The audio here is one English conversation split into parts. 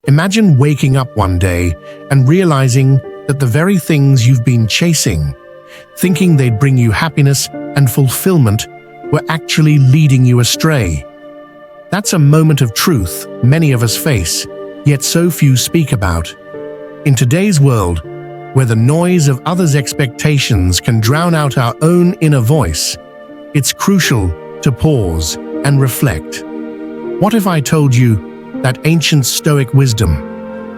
Imagine waking up one day and realizing that the very things you've been chasing, thinking they'd bring you happiness and fulfillment, were actually leading you astray. That's a moment of truth many of us face, yet so few speak about. In today's world, where the noise of others' expectations can drown out our own inner voice, it's crucial to pause and reflect. What if I told you that ancient Stoic wisdom,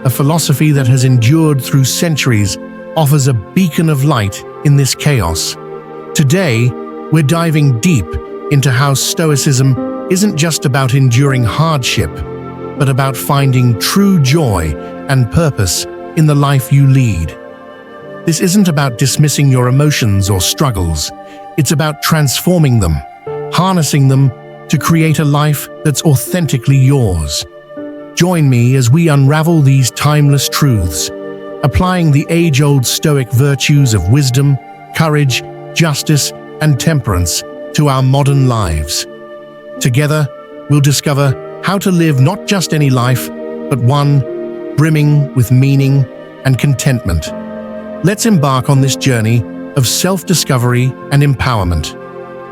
a philosophy that has endured through centuries, offers a beacon of light in this chaos? Today, we're diving deep into how Stoicism isn't just about enduring hardship, but about finding true joy and purpose in the life you lead. This isn't about dismissing your emotions or struggles. It's about transforming them, harnessing them to create a life that's authentically yours. Join me as we unravel these timeless truths, applying the age-old Stoic virtues of wisdom, courage, justice, and temperance to our modern lives. Together, we'll discover how to live not just any life, but one brimming with meaning and contentment. Let's embark on this journey of self-discovery and empowerment,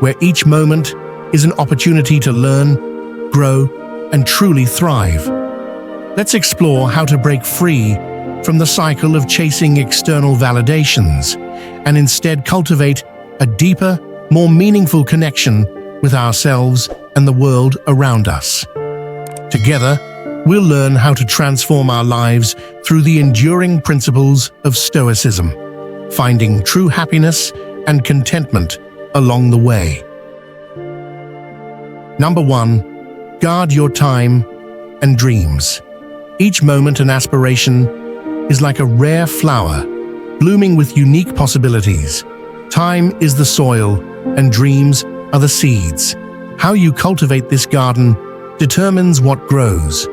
where each moment is an opportunity to learn, grow, and truly thrive. Let's explore how to break free from the cycle of chasing external validations and instead cultivate a deeper, more meaningful connection with ourselves and the world around us. Together, we'll learn how to transform our lives through the enduring principles of Stoicism, finding true happiness and contentment along the way. Number 1, guard your time and dreams. Each moment and aspiration is like a rare flower, blooming with unique possibilities. Time is the soil, and dreams are the seeds. How you cultivate this garden determines what grows.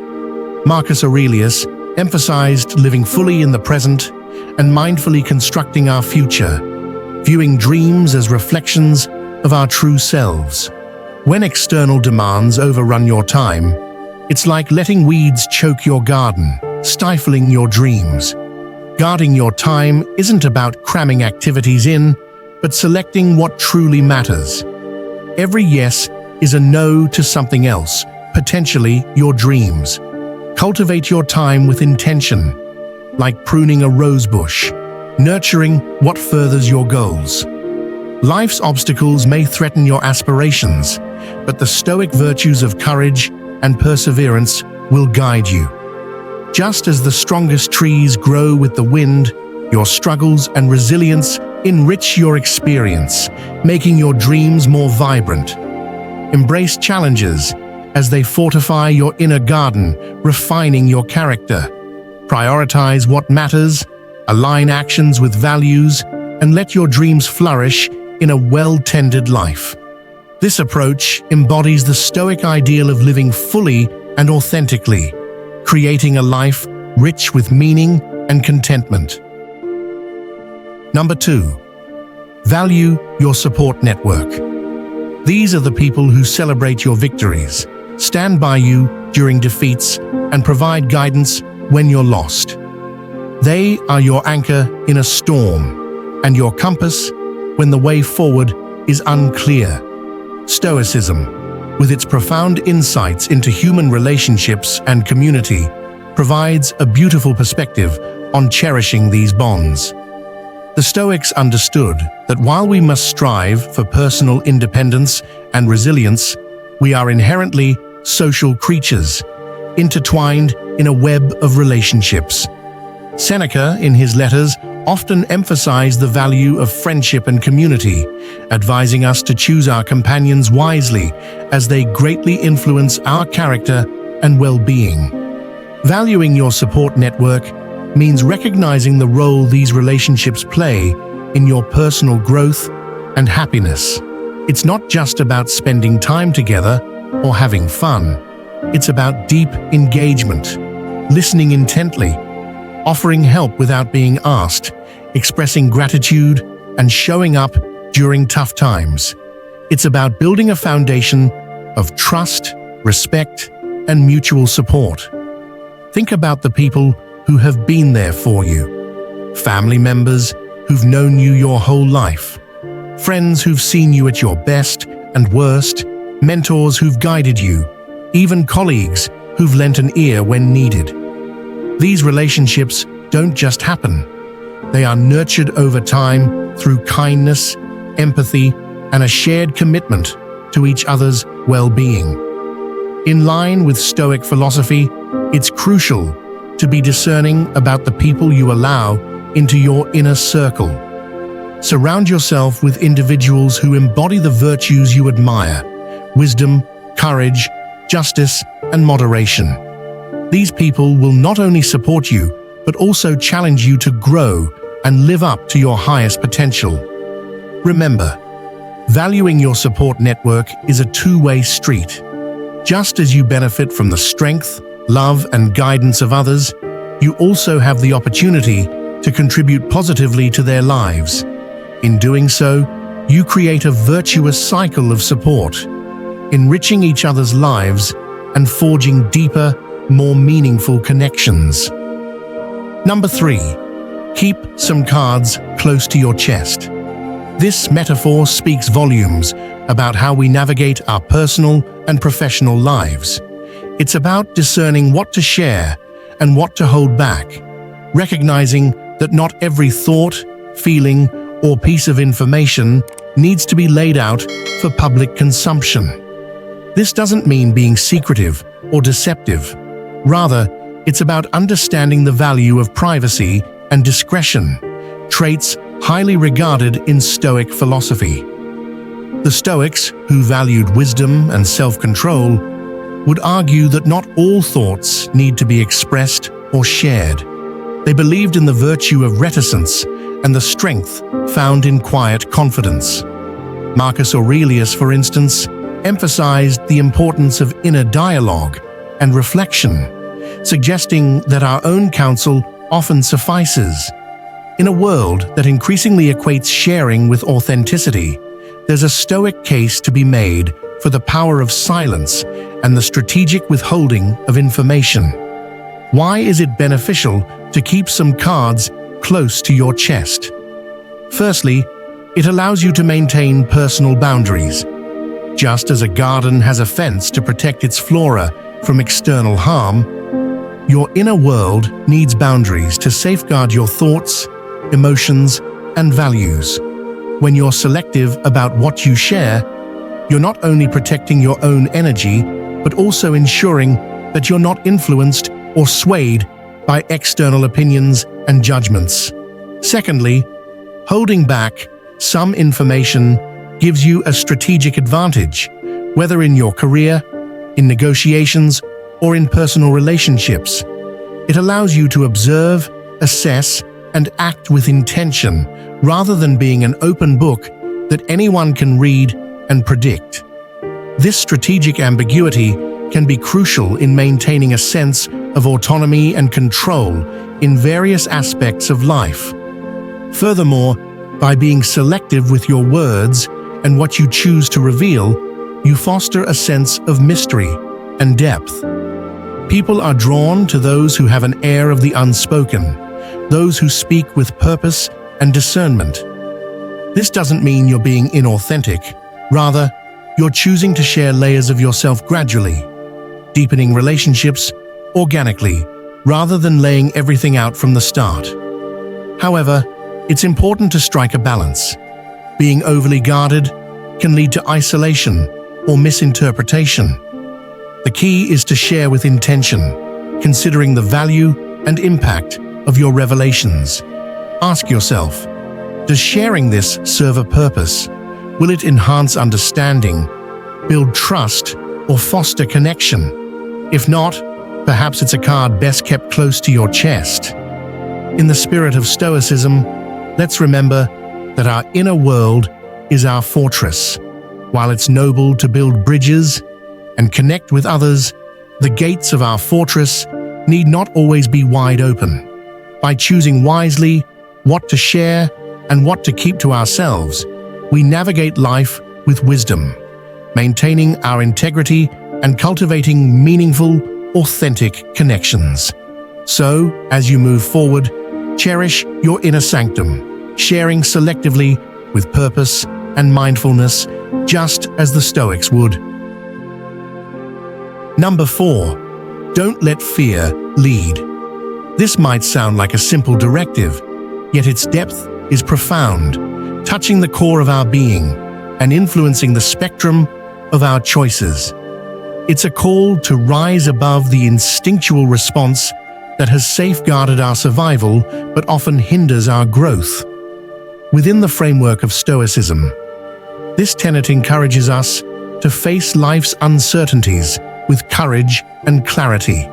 Marcus Aurelius emphasized living fully in the present and mindfully constructing our future, viewing dreams as reflections of our true selves. When external demands overrun your time, it's like letting weeds choke your garden, stifling your dreams. Guarding your time isn't about cramming activities in, but selecting what truly matters. Every yes is a no to something else, potentially your dreams. Cultivate your time with intention, like pruning a rose bush, nurturing what furthers your goals. Life's obstacles may threaten your aspirations, but the Stoic virtues of courage and perseverance will guide you. Just as the strongest trees grow with the wind, your struggles and resilience enrich your experience, making your dreams more vibrant. Embrace challenges as they fortify your inner garden, refining your character. Prioritize what matters, align actions with values, and let your dreams flourish in a well-tended life. This approach embodies the Stoic ideal of living fully and authentically, creating a life rich with meaning and contentment. Number 2, value your support network. These are the people who celebrate your victories, stand by you during defeats, and provide guidance when you're lost. They are your anchor in a storm and your compass when the way forward is unclear. Stoicism, with its profound insights into human relationships and community, provides a beautiful perspective on cherishing these bonds. The Stoics understood that while we must strive for personal independence and resilience, we are inherently social creatures, intertwined in a web of relationships. Seneca, in his letters, often emphasized the value of friendship and community, advising us to choose our companions wisely as they greatly influence our character and well-being. Valuing your support network means recognizing the role these relationships play in your personal growth and happiness. It's not just about spending time together or having fun. It's about deep engagement, listening intently, offering help without being asked, expressing gratitude, and showing up during tough times. It's about building a foundation of trust, respect, and mutual support. Think about the people who have been there for you. Family members who've known you your whole life. Friends who've seen you at your best and worst. Mentors who've guided you. Even colleagues who've lent an ear when needed. These relationships don't just happen. They are nurtured over time through kindness, empathy, and a shared commitment to each other's well-being. In line with Stoic philosophy, it's crucial to be discerning about the people you allow into your inner circle. Surround yourself with individuals who embody the virtues you admire: wisdom, courage, justice, and moderation. These people will not only support you, but also challenge you to grow and live up to your highest potential. Remember, valuing your support network is a two-way street. Just as you benefit from the strength, love, and guidance of others, you also have the opportunity to contribute positively to their lives. In doing so, you create a virtuous cycle of support, enriching each other's lives and forging deeper, more meaningful connections. Number 3. Keep some cards close to your chest. This metaphor speaks volumes about how we navigate our personal and professional lives. It's about discerning what to share and what to hold back, recognizing that not every thought, feeling, or piece of information needs to be laid out for public consumption. This doesn't mean being secretive or deceptive. Rather, it's about understanding the value of privacy and discretion, traits highly regarded in Stoic philosophy. The Stoics, who valued wisdom and self-control, would argue that not all thoughts need to be expressed or shared. They believed in the virtue of reticence and the strength found in quiet confidence. Marcus Aurelius, for instance, emphasized the importance of inner dialogue and reflection, suggesting that our own counsel often suffices. In a world that increasingly equates sharing with authenticity, there's a Stoic case to be made for the power of silence and the strategic withholding of information. Why is it beneficial to keep some cards close to your chest? Firstly, it allows you to maintain personal boundaries. Just as a garden has a fence to protect its flora from external harm, your inner world needs boundaries to safeguard your thoughts, emotions, and values. When you're selective about what you share, you're not only protecting your own energy, but also ensuring that you're not influenced or swayed by external opinions and judgments. Secondly, holding back some information gives you a strategic advantage, whether in your career, in negotiations, or in personal relationships. It allows you to observe, assess, and act with intention, rather than being an open book that anyone can read and predict. This strategic ambiguity can be crucial in maintaining a sense of autonomy and control in various aspects of life. Furthermore, by being selective with your words and what you choose to reveal, you foster a sense of mystery and depth. People are drawn to those who have an air of the unspoken, those who speak with purpose and discernment. This doesn't mean you're being inauthentic. Rather, you're choosing to share layers of yourself gradually, deepening relationships organically, rather than laying everything out from the start. However, it's important to strike a balance. Being overly guarded can lead to isolation or misinterpretation. The key is to share with intention, considering the value and impact of your revelations. Ask yourself, does sharing this serve a purpose? Will it enhance understanding, build trust, or foster connection? If not, perhaps it's a card best kept close to your chest. In the spirit of Stoicism, let's remember that our inner world is our fortress. While it's noble to build bridges and connect with others, the gates of our fortress need not always be wide open. By choosing wisely what to share and what to keep to ourselves, we navigate life with wisdom, maintaining our integrity and cultivating meaningful, authentic connections. So, as you move forward, cherish your inner sanctum, sharing selectively with purpose and mindfulness, just as the Stoics would. Number 4. Don't let fear lead. This might sound like a simple directive, yet its depth is profound, touching the core of our being and influencing the spectrum of our choices. It's a call to rise above the instinctual response that has safeguarded our survival but often hinders our growth. Within the framework of Stoicism, this tenet encourages us to face life's uncertainties with courage and clarity,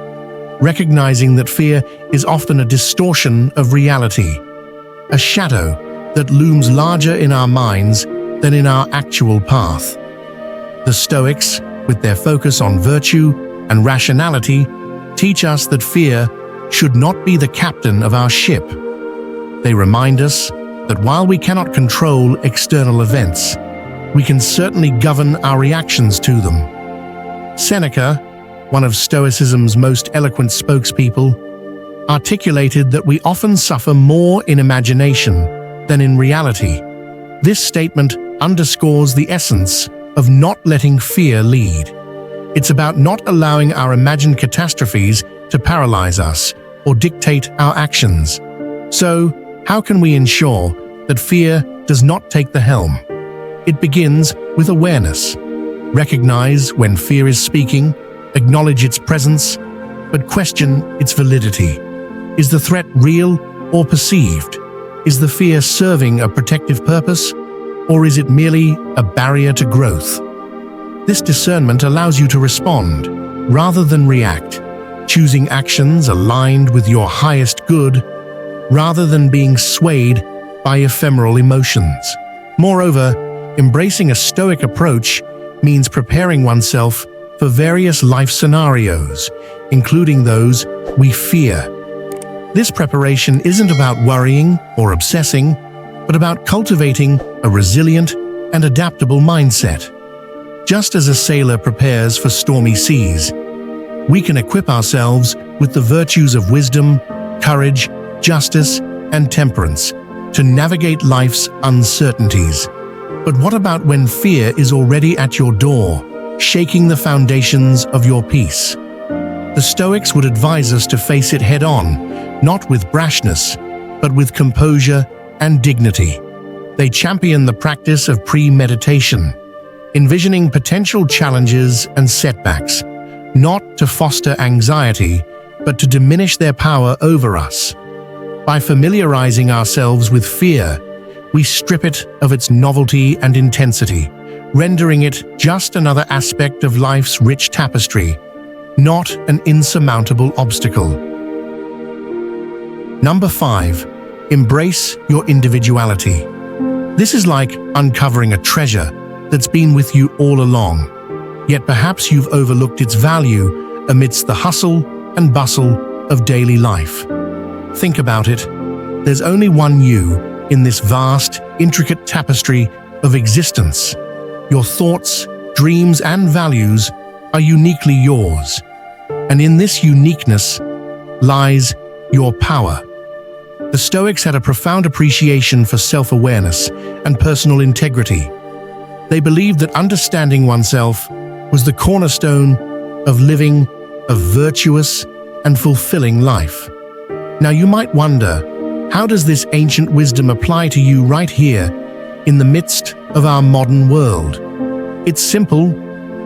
recognizing that fear is often a distortion of reality, a shadow that looms larger in our minds than in our actual path. The Stoics, with their focus on virtue and rationality, teach us that fear should not be the captain of our ship. They remind us that while we cannot control external events, we can certainly govern our reactions to them. Seneca, one of Stoicism's most eloquent spokespeople, articulated that we often suffer more in imagination than in reality. This statement underscores the essence of not letting fear lead. It's about not allowing our imagined catastrophes to paralyze us or dictate our actions. So, how can we ensure that fear does not take the helm? It begins with awareness. Recognize when fear is speaking, acknowledge its presence, but question its validity. Is the threat real or perceived? Is the fear serving a protective purpose, or is it merely a barrier to growth? This discernment allows you to respond rather than react, choosing actions aligned with your highest good rather than being swayed by ephemeral emotions. Moreover, embracing a Stoic approach means preparing oneself for various life scenarios, including those we fear. This preparation isn't about worrying or obsessing, but about cultivating a resilient and adaptable mindset. Just as a sailor prepares for stormy seas, we can equip ourselves with the virtues of wisdom, courage, justice, and temperance to navigate life's uncertainties. But what about when fear is already at your door, shaking the foundations of your peace? The Stoics would advise us to face it head-on, not with brashness, but with composure and dignity. They champion the practice of premeditation, envisioning potential challenges and setbacks, not to foster anxiety, but to diminish their power over us. By familiarizing ourselves with fear, we strip it of its novelty and intensity, rendering it just another aspect of life's rich tapestry, not an insurmountable obstacle. Number 5. Embrace your individuality. This is like uncovering a treasure that's been with you all along, yet perhaps you've overlooked its value amidst the hustle and bustle of daily life. Think about it. There's only one you in this vast, intricate tapestry of existence. Your thoughts, dreams, and values are uniquely yours. And in this uniqueness lies your power. The Stoics had a profound appreciation for self-awareness and personal integrity. They believed that understanding oneself was the cornerstone of living a virtuous and fulfilling life. Now you might wonder, how does this ancient wisdom apply to you right here in the midst of our modern world? It's simple,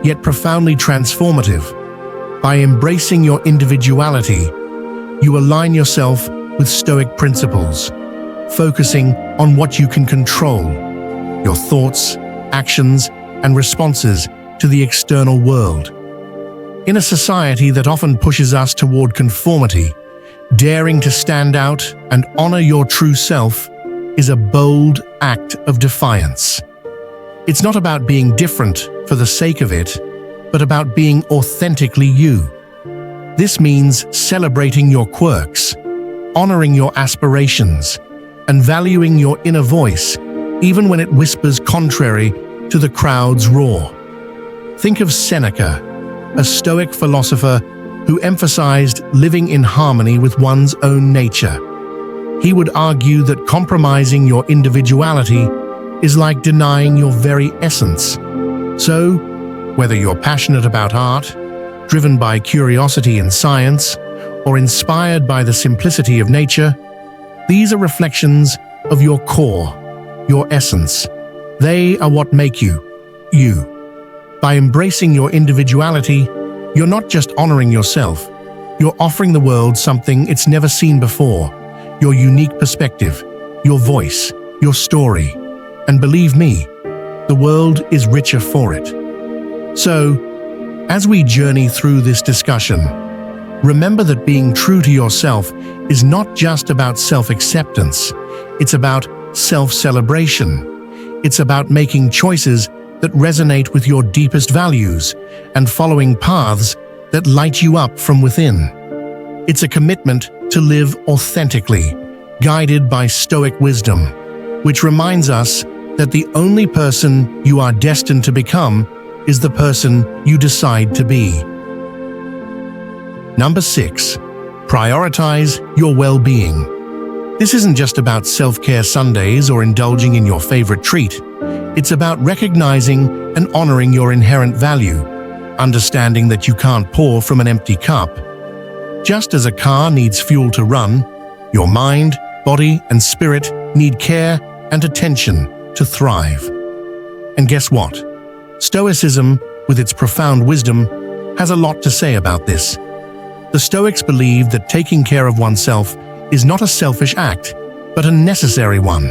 yet profoundly transformative. By embracing your individuality, you align yourself with Stoic principles, focusing on what you can control, your thoughts, actions, and responses to the external world. In a society that often pushes us toward conformity, daring to stand out and honor your true self is a bold act of defiance. It's not about being different for the sake of it, but about being authentically you. This means celebrating your quirks, honoring your aspirations, and valuing your inner voice, even when it whispers contrary to the crowd's roar. Think of Seneca, a Stoic philosopher who emphasized living in harmony with one's own nature. He would argue that compromising your individuality is like denying your very essence. So, whether you're passionate about art, driven by curiosity and science, or inspired by the simplicity of nature, these are reflections of your core, your essence. They are what make you, you. By embracing your individuality, you're not just honoring yourself, you're offering the world something it's never seen before, your unique perspective, your voice, your story. And believe me, the world is richer for it. So, as we journey through this discussion, remember that being true to yourself is not just about self-acceptance, it's about self-celebration. It's about making choices that resonate with your deepest values and following paths that light you up from within. It's a commitment to live authentically, guided by Stoic wisdom, which reminds us that the only person you are destined to become is the person you decide to be. Number 6. Prioritize your well-being. This isn't just about self-care Sundays or indulging in your favorite treat. It's about recognizing and honoring your inherent value, understanding that you can't pour from an empty cup. Just as a car needs fuel to run, your mind, body, and spirit need care and attention to thrive. And guess what? Stoicism, with its profound wisdom, has a lot to say about this. The Stoics believe that taking care of oneself is not a selfish act, but a necessary one.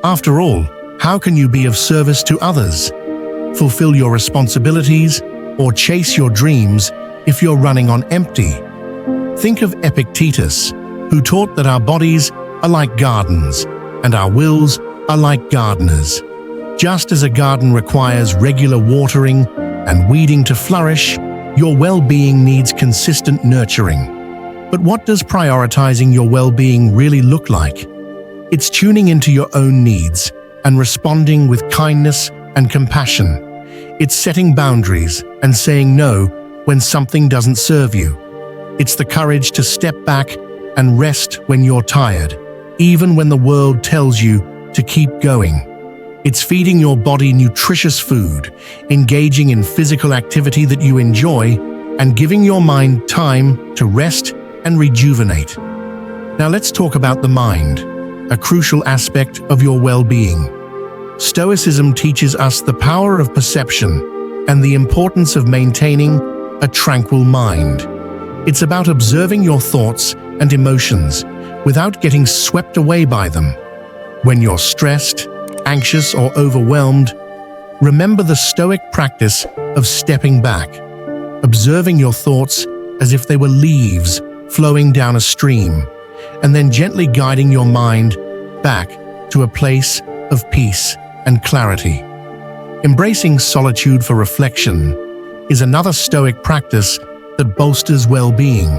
After all, how can you be of service to others, fulfill your responsibilities, or chase your dreams if you're running on empty? Think of Epictetus, who taught that our bodies are like gardens, and our wills are like gardeners. Just as a garden requires regular watering and weeding to flourish, your well-being needs consistent nurturing. But what does prioritizing your well-being really look like? It's tuning into your own needs and responding with kindness and compassion. It's setting boundaries and saying no when something doesn't serve you. It's the courage to step back and rest when you're tired, even when the world tells you to keep going. It's feeding your body nutritious food, engaging in physical activity that you enjoy, and giving your mind time to rest and rejuvenate. Now let's talk about the mind, a crucial aspect of your well-being. Stoicism teaches us the power of perception and the importance of maintaining a tranquil mind. It's about observing your thoughts and emotions without getting swept away by them. When you're stressed, anxious, or overwhelmed, remember the Stoic practice of stepping back, observing your thoughts as if they were leaves flowing down a stream, and then gently guiding your mind back to a place of peace and clarity. Embracing solitude for reflection is another Stoic practice that bolsters well-being.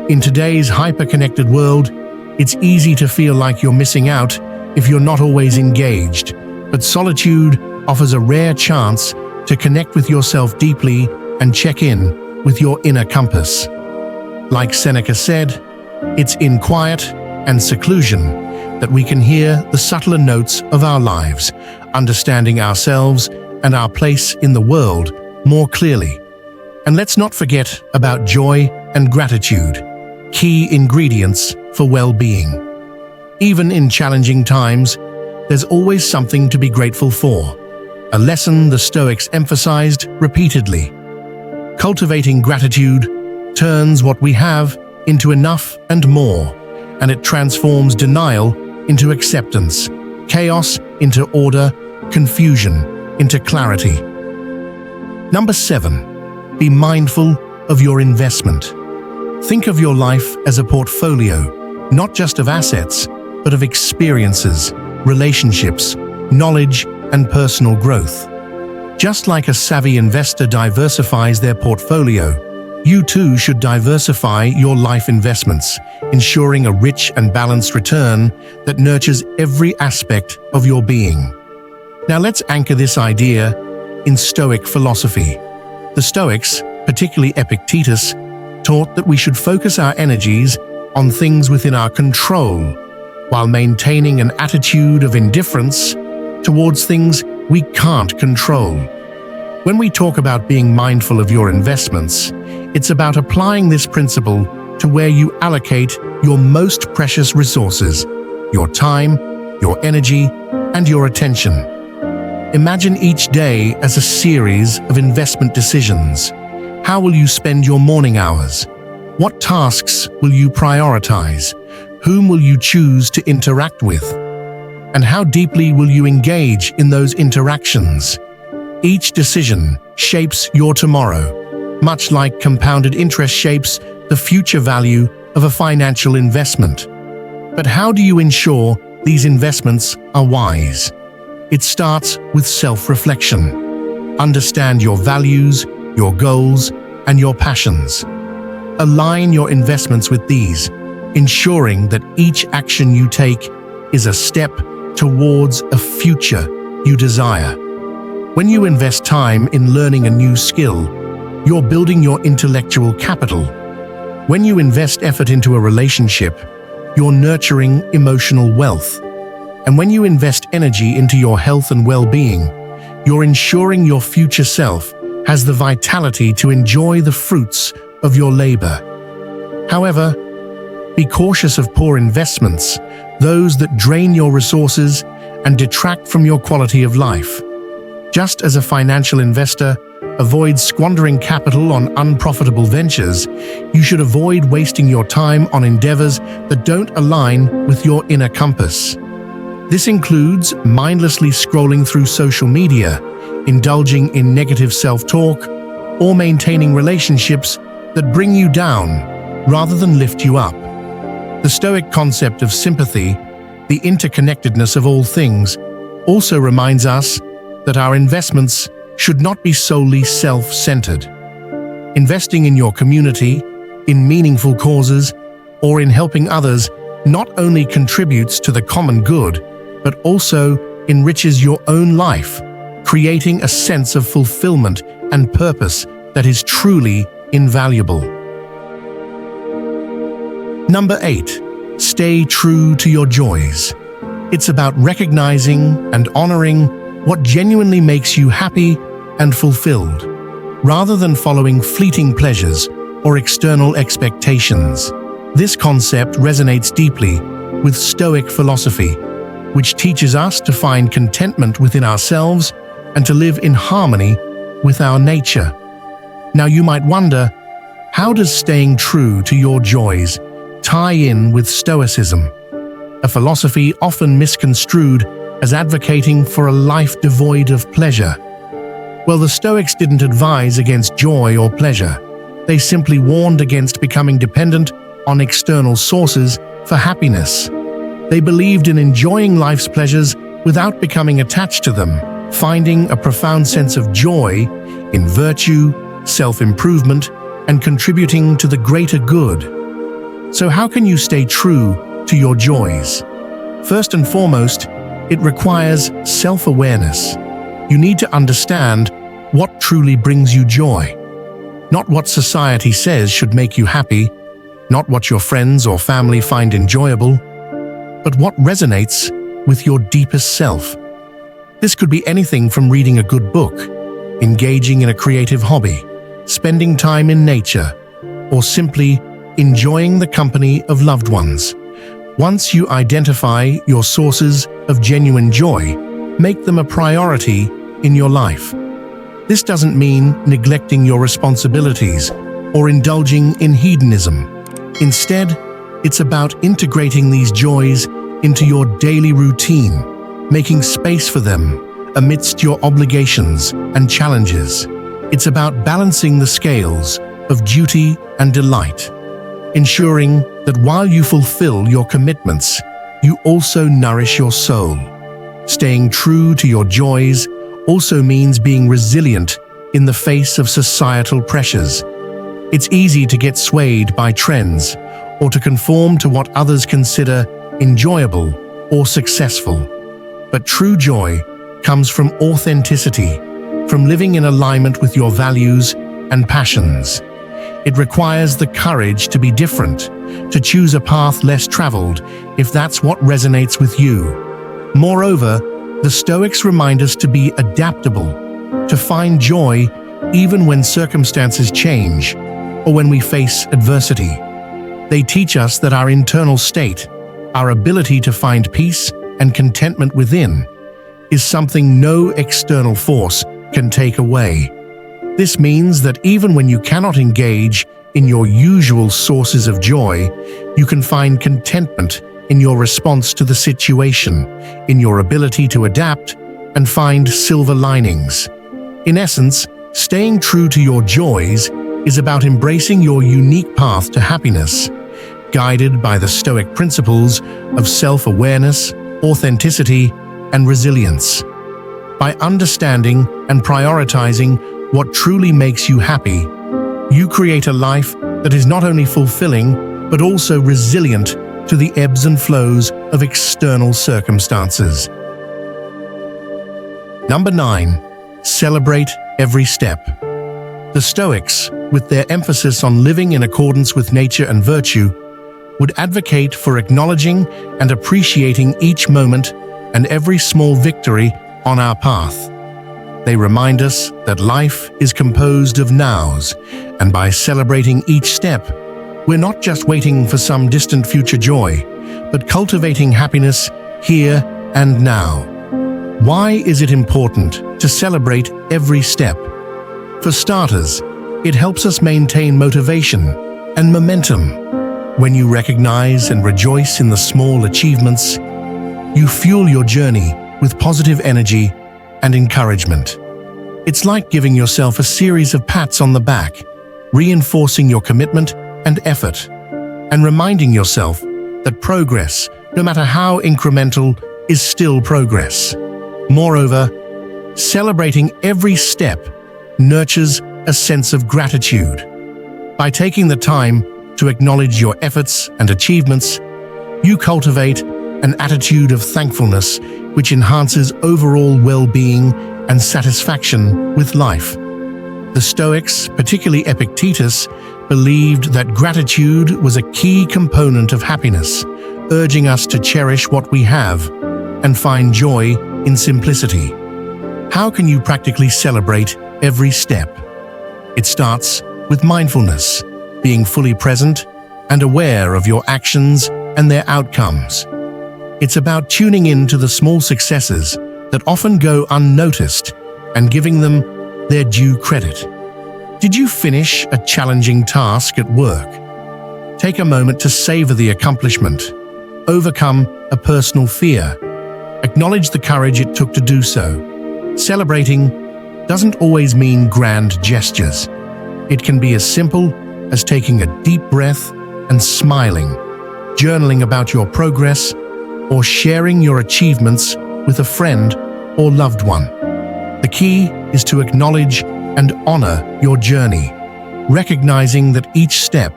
In today's hyper-connected world, it's easy to feel like you're missing out if you're not always engaged, but solitude offers a rare chance to connect with yourself deeply and check in with your inner compass. Like Seneca said, it's in quiet and seclusion that we can hear the subtler notes of our lives, understanding ourselves and our place in the world more clearly. And let's not forget about joy and gratitude, key ingredients for well-being. Even in challenging times, there's always something to be grateful for, a lesson the Stoics emphasized repeatedly. Cultivating gratitude turns what we have into enough and more, and it transforms denial into acceptance, chaos into order, confusion into clarity. Number 7. Be mindful of your investment. Think of your life as a portfolio, not just of assets, but of experiences, relationships, knowledge, and personal growth. Just like a savvy investor diversifies their portfolio, you too should diversify your life investments, ensuring a rich and balanced return that nurtures every aspect of your being. Now let's anchor this idea in Stoic philosophy. The Stoics, particularly Epictetus, taught that we should focus our energies on things within our control, while maintaining an attitude of indifference towards things we can't control. When we talk about being mindful of your investments, it's about applying this principle to where you allocate your most precious resources, your time, your energy, and your attention. Imagine each day as a series of investment decisions. How will you spend your morning hours? What tasks will you prioritize? Whom will you choose to interact with? And how deeply will you engage in those interactions? Each decision shapes your tomorrow, much like compounded interest shapes the future value of a financial investment. But how do you ensure these investments are wise? It starts with self-reflection. Understand your values, your goals, and your passions. Align your investments with these, ensuring that each action you take is a step towards a future you desire. When you invest time in learning a new skill, you're building your intellectual capital. When you invest effort into a relationship, you're nurturing emotional wealth. And when you invest energy into your health and well-being, you're ensuring your future self has the vitality to enjoy the fruits of your labor. However, be cautious of poor investments, those that drain your resources and detract from your quality of life. Just as a financial investor avoids squandering capital on unprofitable ventures, you should avoid wasting your time on endeavors that don't align with your inner compass. This includes mindlessly scrolling through social media, indulging in negative self-talk, or maintaining relationships that bring you down rather than lift you up. The Stoic concept of sympathy, the interconnectedness of all things, also reminds us that our investments should not be solely self-centered. Investing in your community, in meaningful causes, or in helping others not only contributes to the common good, but also enriches your own life, creating a sense of fulfillment and purpose that is truly invaluable. Number 8. Stay true to your joys. It's about recognizing and honoring what genuinely makes you happy and fulfilled, rather than following fleeting pleasures or external expectations. This concept resonates deeply with Stoic philosophy, which teaches us to find contentment within ourselves and to live in harmony with our nature. Now you might wonder, how does staying true to your joys tie in with Stoicism, a philosophy often misconstrued as advocating for a life devoid of pleasure? Well, the Stoics didn't advise against joy or pleasure. They simply warned against becoming dependent on external sources for happiness. They believed in enjoying life's pleasures without becoming attached to them, finding a profound sense of joy in virtue, self-improvement, and contributing to the greater good. So how can you stay true to your joys? First and foremost, it requires self-awareness. You need to understand what truly brings you joy. Not what society says should make you happy, not what your friends or family find enjoyable, but what resonates with your deepest self. This could be anything from reading a good book, engaging in a creative hobby, spending time in nature, or simply enjoying the company of loved ones. Once you identify your sources of genuine joy, make them a priority in your life. This doesn't mean neglecting your responsibilities or indulging in hedonism. Instead, it's about integrating these joys into your daily routine, making space for them amidst your obligations and challenges. It's about balancing the scales of duty and delight, ensuring that while you fulfill your commitments, you also nourish your soul. Staying true to your joys also means being resilient in the face of societal pressures. It's easy to get swayed by trends or to conform to what others consider enjoyable or successful. But true joy comes from authenticity, from living in alignment with your values and passions. It requires the courage to be different, to choose a path less traveled, if that's what resonates with you. Moreover, the Stoics remind us to be adaptable, to find joy even when circumstances change or when we face adversity. They teach us that our internal state, our ability to find peace and contentment within, is something no external force can take away. This means that even when you cannot engage in your usual sources of joy, you can find contentment in your response to the situation, in your ability to adapt and find silver linings. In essence, staying true to your joys is about embracing your unique path to happiness, guided by the Stoic principles of self-awareness, authenticity, and resilience. By understanding and prioritizing what truly makes you happy, you create a life that is not only fulfilling, but also resilient to the ebbs and flows of external circumstances. Number 9. Celebrate every step. The Stoics, with their emphasis on living in accordance with nature and virtue, would advocate for acknowledging and appreciating each moment and every small victory on our path. They remind us that life is composed of nows, and by celebrating each step, we're not just waiting for some distant future joy, but cultivating happiness here and now. Why is it important to celebrate every step? For starters, it helps us maintain motivation and momentum. When you recognize and rejoice in the small achievements, you fuel your journey with positive energy and encouragement. It's like giving yourself a series of pats on the back, reinforcing your commitment and effort, and reminding yourself that progress, no matter how incremental, is still progress. Moreover, celebrating every step nurtures a sense of gratitude. By taking the time to acknowledge your efforts and achievements, you cultivate an attitude of thankfulness which enhances overall well-being and satisfaction with life. The Stoics, particularly Epictetus, believed that gratitude was a key component of happiness, urging us to cherish what we have and find joy in simplicity. How can you practically celebrate every step? It starts with mindfulness, being fully present and aware of your actions and their outcomes. It's about tuning in to the small successes that often go unnoticed and giving them their due credit. Did you finish a challenging task at work? Take a moment to savor the accomplishment. Overcome a personal fear. Acknowledge the courage it took to do so. Celebrating doesn't always mean grand gestures. It can be as simple as taking a deep breath and smiling, journaling about your progress, or sharing your achievements with a friend or loved one. The key is to acknowledge and honor your journey, recognizing that each step,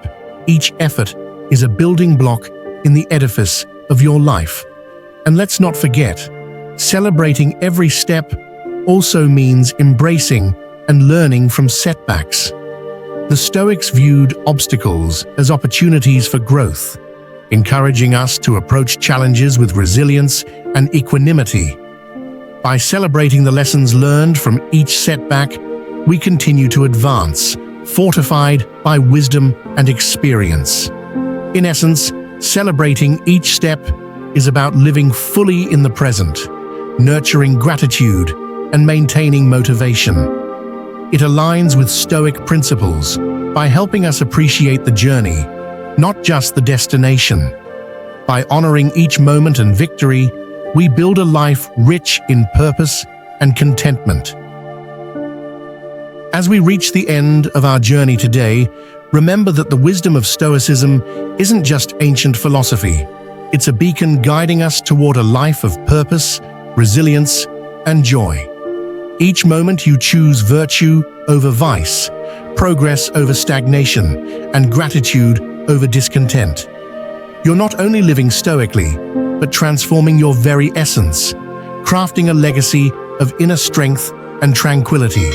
each effort is a building block in the edifice of your life. And let's not forget, celebrating every step also means embracing and learning from setbacks. The Stoics viewed obstacles as opportunities for growth, encouraging us to approach challenges with resilience and equanimity. By celebrating the lessons learned from each setback, we continue to advance, fortified by wisdom and experience. In essence, celebrating each step is about living fully in the present, nurturing gratitude, and maintaining motivation. It aligns with Stoic principles by helping us appreciate the journey, not just the destination. By honoring each moment and victory, we build a life rich in purpose and contentment. As we reach the end of our journey today, remember that the wisdom of Stoicism isn't just ancient philosophy. It's a beacon guiding us toward a life of purpose, resilience, and joy. Each moment you choose virtue over vice, progress over stagnation, and gratitude over discontent. You're not only living stoically, but transforming your very essence, crafting a legacy of inner strength and tranquility.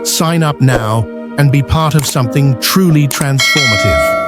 Sign up now and be part of something truly transformative.